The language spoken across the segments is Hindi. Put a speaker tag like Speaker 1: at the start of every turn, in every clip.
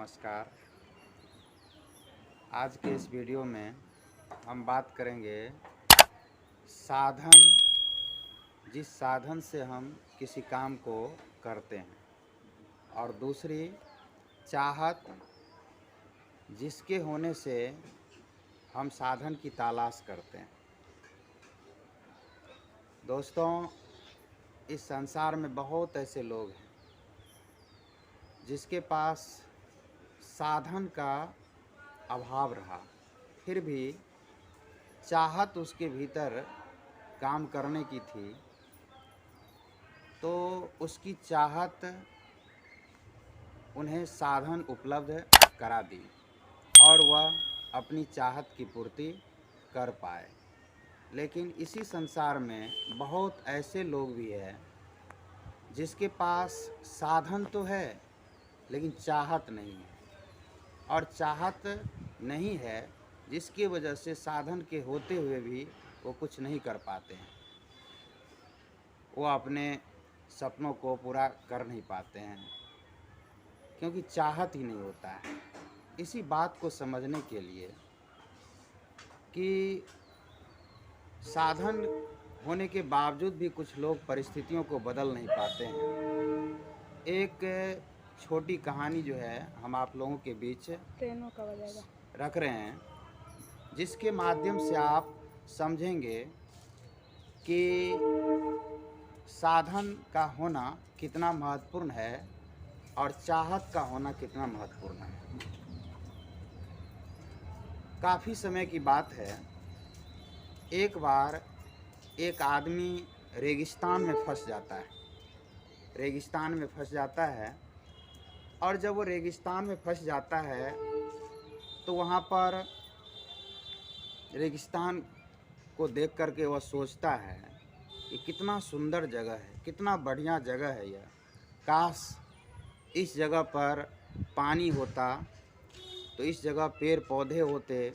Speaker 1: नमस्कार। आज के इस वीडियो में हम बात करेंगे साधन, जिस साधन से हम किसी काम को करते हैं, और दूसरी चाहत, जिसके होने से हम साधन की तलाश करते हैं। दोस्तों, इस संसार में बहुत ऐसे लोग हैं जिसके पास साधन का अभाव रहा, फिर भी चाहत उसके भीतर काम करने की थी, तो उसकी चाहत उन्हें साधन उपलब्ध करा दी और वह अपनी चाहत की पूर्ति कर पाए। लेकिन इसी संसार में बहुत ऐसे लोग भी हैं जिसके पास साधन तो है लेकिन चाहत नहीं है, और चाहत नहीं है जिसकी वजह से साधन के होते हुए भी वो कुछ नहीं कर पाते हैं। वो अपने सपनों को पूरा कर नहीं पाते हैं क्योंकि चाहत ही नहीं होता है। इसी बात को समझने के लिए कि साधन होने के बावजूद भी कुछ लोग परिस्थितियों को बदल नहीं पाते हैं, एक छोटी कहानी जो है हम आप लोगों के बीच रख रहे हैं, जिसके माध्यम से आप समझेंगे कि साधन का होना कितना महत्वपूर्ण है और चाहत का होना कितना महत्वपूर्ण है। काफ़ी समय की बात है, एक बार एक आदमी रेगिस्तान में फंस जाता है। रेगिस्तान में फंस जाता है और जब वो रेगिस्तान में फंस जाता है तो वहाँ पर रेगिस्तान को देख कर के वह सोचता है कि कितना सुंदर जगह है, कितना बढ़िया जगह है यह। काश इस जगह पर पानी होता, तो इस जगह पेड़ पौधे होते,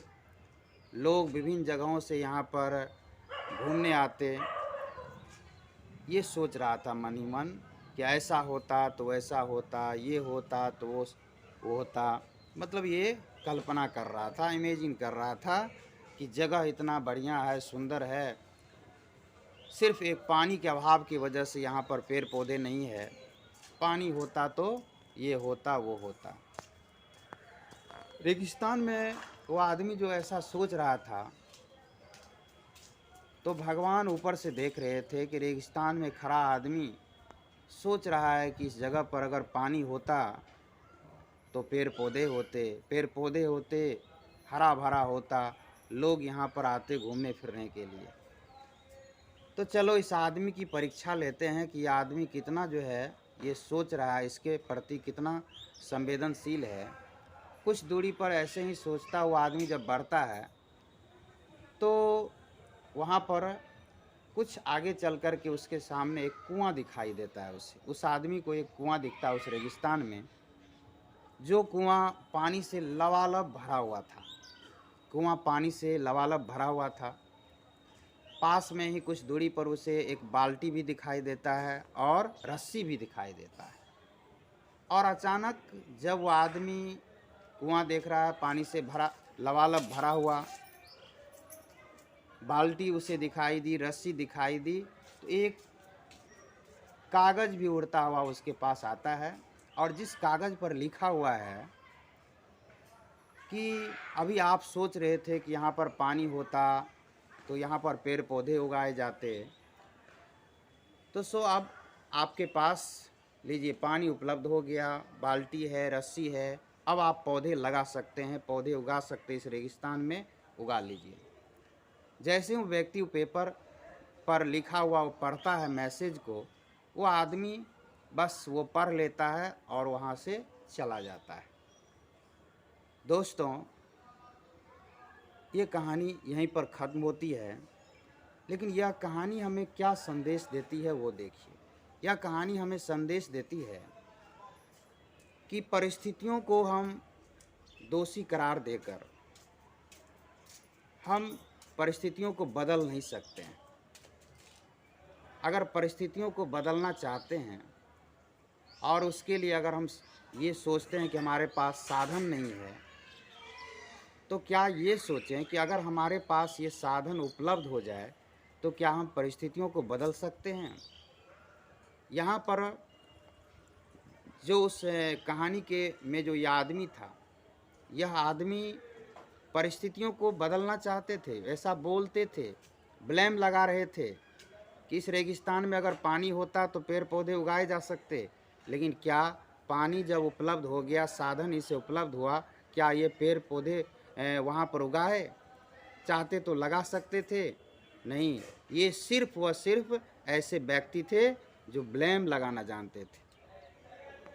Speaker 1: लोग विभिन्न जगहों से यहाँ पर घूमने आते। ये सोच रहा था मन ही मन कि ऐसा होता तो वैसा होता, ये होता तो वो होता। मतलब ये कल्पना कर रहा था, इमेजिन कर रहा था कि जगह इतना बढ़िया है, सुंदर है, सिर्फ एक पानी के अभाव की वजह से यहाँ पर पेड़ पौधे नहीं है। पानी होता तो ये होता, वो होता। रेगिस्तान में वो आदमी जो ऐसा सोच रहा था, तो भगवान ऊपर से देख रहे थे कि रेगिस्तान में खड़ा आदमी सोच रहा है कि इस जगह पर अगर पानी होता तो पेड़ पौधे होते, पेड़ पौधे होते, हरा भरा होता, लोग यहाँ पर आते घूमने फिरने के लिए। तो चलो इस आदमी की परीक्षा लेते हैं कि यह आदमी कितना जो है ये सोच रहा है, इसके प्रति कितना संवेदनशील है। कुछ दूरी पर ऐसे ही सोचता हुआ आदमी जब बढ़ता है तो वहाँ पर कुछ आगे चल कर के उसके सामने एक कुआं दिखाई देता है। उस आदमी को एक कुआं दिखता है उस रेगिस्तान में, जो कुआं पानी से लबालब भरा हुआ था। कुआं पानी से लबालब भरा हुआ था। पास में ही कुछ दूरी पर उसे एक बाल्टी भी दिखाई देता है और रस्सी भी दिखाई देता है। और अचानक जब वो आदमी कुआं देख रहा है, पानी से भरा लबालब भरा हुआ, बाल्टी उसे दिखाई दी, रस्सी दिखाई दी, तो एक कागज़ भी उड़ता हुआ उसके पास आता है। और जिस कागज़ पर लिखा हुआ है कि अभी आप सोच रहे थे कि यहाँ पर पानी होता तो यहाँ पर पेड़ पौधे उगाए जाते, तो सो अब आपके पास लीजिए पानी उपलब्ध हो गया, बाल्टी है, रस्सी है, अब आप पौधे लगा सकते हैं, पौधे उगा सकते हैं, इस रेगिस्तान में उगा लीजिए। जैसे वो व्यक्ति पेपर पर लिखा हुआ वो पढ़ता है मैसेज को, वो आदमी बस वो पढ़ लेता है और वहाँ से चला जाता है। दोस्तों, ये कहानी यहीं पर ख़त्म होती है, लेकिन यह कहानी हमें क्या संदेश देती है वो देखिए। यह कहानी हमें संदेश देती है कि परिस्थितियों को हम दोषी करार देकर हम परिस्थितियों को बदल नहीं सकते हैं। अगर परिस्थितियों को बदलना चाहते हैं और उसके लिए अगर हम ये सोचते हैं कि हमारे पास साधन नहीं है, तो क्या ये सोचें कि अगर हमारे पास ये साधन उपलब्ध हो जाए तो क्या हम परिस्थितियों को बदल सकते हैं। यहाँ पर जो उस कहानी के में जो ये आदमी था, यह आदमी परिस्थितियों को बदलना चाहते थे, ऐसा बोलते थे, ब्लेम लगा रहे थे कि इस रेगिस्तान में अगर पानी होता तो पेड़ पौधे उगाए जा सकते, लेकिन क्या पानी जब उपलब्ध हो गया, साधन इसे उपलब्ध हुआ, क्या ये पेड़ पौधे वहाँ पर उगाए? चाहते तो लगा सकते थे, नहीं। ये सिर्फ व सिर्फ ऐसे व्यक्ति थे जो ब्लेम लगाना जानते थे,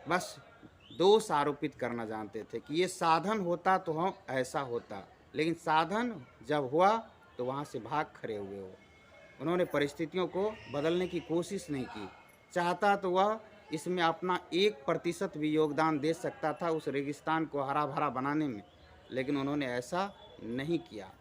Speaker 1: बस दोष आरोपित करना जानते थे कि ये साधन होता तो हम ऐसा होता, लेकिन साधन जब हुआ तो वहाँ से भाग खड़े हुए हो। उन्होंने परिस्थितियों को बदलने की कोशिश नहीं की। चाहता तो वह इसमें अपना 1% भी योगदान दे सकता था उस रेगिस्तान को हरा भरा बनाने में, लेकिन उन्होंने ऐसा नहीं किया।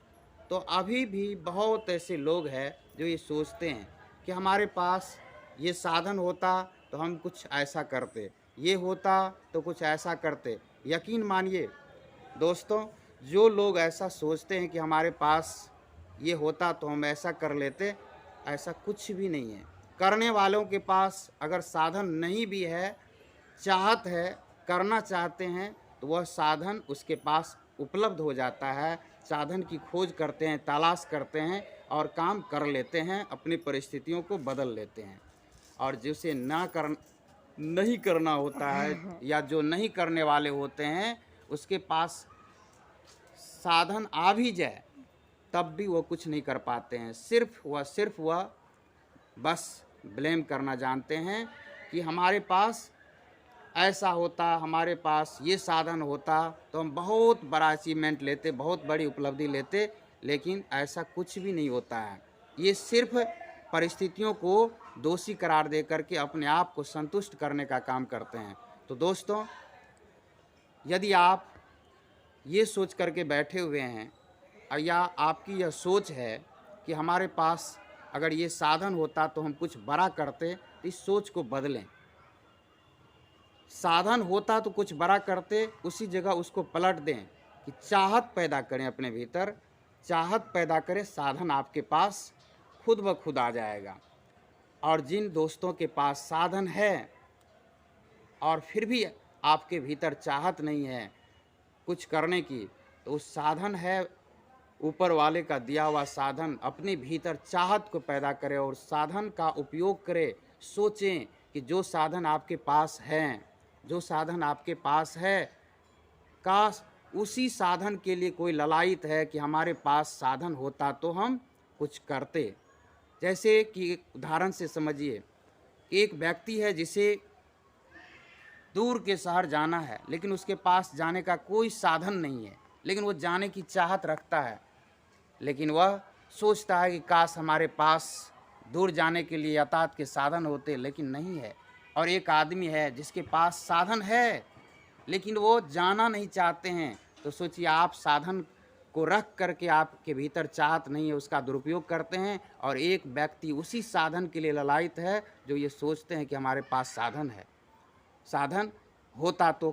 Speaker 1: तो अभी भी बहुत ऐसे लोग हैं जो ये सोचते हैं कि हमारे पास ये साधन होता तो हम कुछ ऐसा करते, ये होता तो कुछ ऐसा करते। यकीन मानिए दोस्तों, जो लोग ऐसा सोचते हैं कि हमारे पास ये होता तो हम ऐसा कर लेते, ऐसा कुछ भी नहीं है। करने वालों के पास अगर साधन नहीं भी है, चाहत है, करना चाहते हैं, तो वह साधन उसके पास उपलब्ध हो जाता है। साधन की खोज करते हैं, तलाश करते हैं और काम कर लेते हैं, अपनी परिस्थितियों को बदल लेते हैं। और जिसे नहीं करना होता है या जो नहीं करने वाले होते हैं, उसके पास साधन आ भी जाए तब भी वो कुछ नहीं कर पाते हैं। सिर्फ वह बस ब्लेम करना जानते हैं कि हमारे पास ऐसा होता, हमारे पास ये साधन होता तो हम बहुत बड़ा अचीवमेंट लेते, बहुत बड़ी उपलब्धि लेते, लेकिन ऐसा कुछ भी नहीं होता है। ये सिर्फ परिस्थितियों को दोषी करार दे करके अपने आप को संतुष्ट करने का काम करते हैं। तो दोस्तों, यदि आप ये सोच करके बैठे हुए हैं या आपकी यह सोच है कि हमारे पास अगर ये साधन होता तो हम कुछ बड़ा करते, तो इस सोच को बदलें। साधन होता तो कुछ बड़ा करते, उसी जगह उसको पलट दें कि चाहत पैदा करें अपने भीतर, चाहत पैदा करें, साधन आपके पास खुद ब खुद आ जाएगा। और जिन दोस्तों के पास साधन है और फिर भी आपके भीतर चाहत नहीं है कुछ करने की, तो उस साधन है ऊपर वाले का दिया हुआ साधन, अपने भीतर चाहत को पैदा करें और साधन का उपयोग करें। सोचें कि जो साधन आपके पास हैं, जो साधन आपके पास है, काश उसी साधन के लिए कोई ललायत है कि हमारे पास साधन होता तो हम कुछ करते। जैसे कि उदाहरण से समझिए कि एक व्यक्ति है जिसे दूर के शहर जाना है, लेकिन उसके पास जाने का कोई साधन नहीं है, लेकिन वो जाने की चाहत रखता है, लेकिन वह सोचता है कि काश हमारे पास दूर जाने के लिए यातायात के साधन होते, लेकिन नहीं है। और एक आदमी है जिसके पास साधन है लेकिन वो जाना नहीं चाहते हैं, तो सोचिए आप साधन को रख करके आपके भीतर चाहत नहीं है उसका दुरुपयोग करते हैं, और एक व्यक्ति उसी साधन के लिए ललायत है जो ये सोचते हैं कि हमारे पास साधन है, साधन होता तो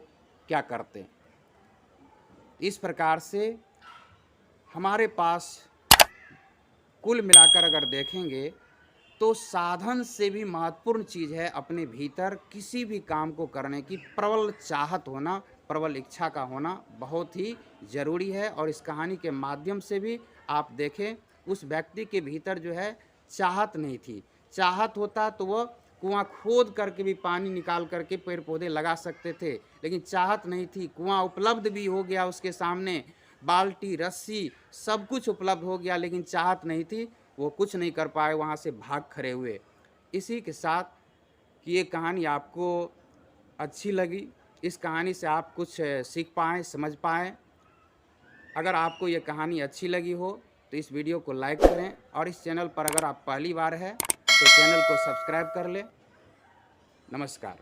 Speaker 1: क्या करते। इस प्रकार से हमारे पास कुल मिलाकर अगर देखेंगे तो साधन से भी महत्वपूर्ण चीज़ है अपने भीतर किसी भी काम को करने की प्रबल चाहत होना, प्रबल इच्छा का होना बहुत ही ज़रूरी है। और इस कहानी के माध्यम से भी आप देखें, उस व्यक्ति के भीतर जो है चाहत नहीं थी। चाहत होता तो वह कुआं खोद करके भी पानी निकाल करके पेड़ पौधे लगा सकते थे, लेकिन चाहत नहीं थी। कुआं उपलब्ध भी हो गया उसके सामने, बाल्टी, रस्सी, सब कुछ उपलब्ध हो गया, लेकिन चाहत नहीं थी, वो कुछ नहीं कर पाए, वहाँ से भाग खड़े हुए। इसी के साथ कि ये कहानी आपको अच्छी लगी, इस कहानी से आप कुछ सीख पाएँ, समझ पाएँ। अगर आपको ये कहानी अच्छी लगी हो तो इस वीडियो को लाइक करें, और इस चैनल पर अगर आप पहली बार है तो चैनल को सब्सक्राइब कर लें। नमस्कार।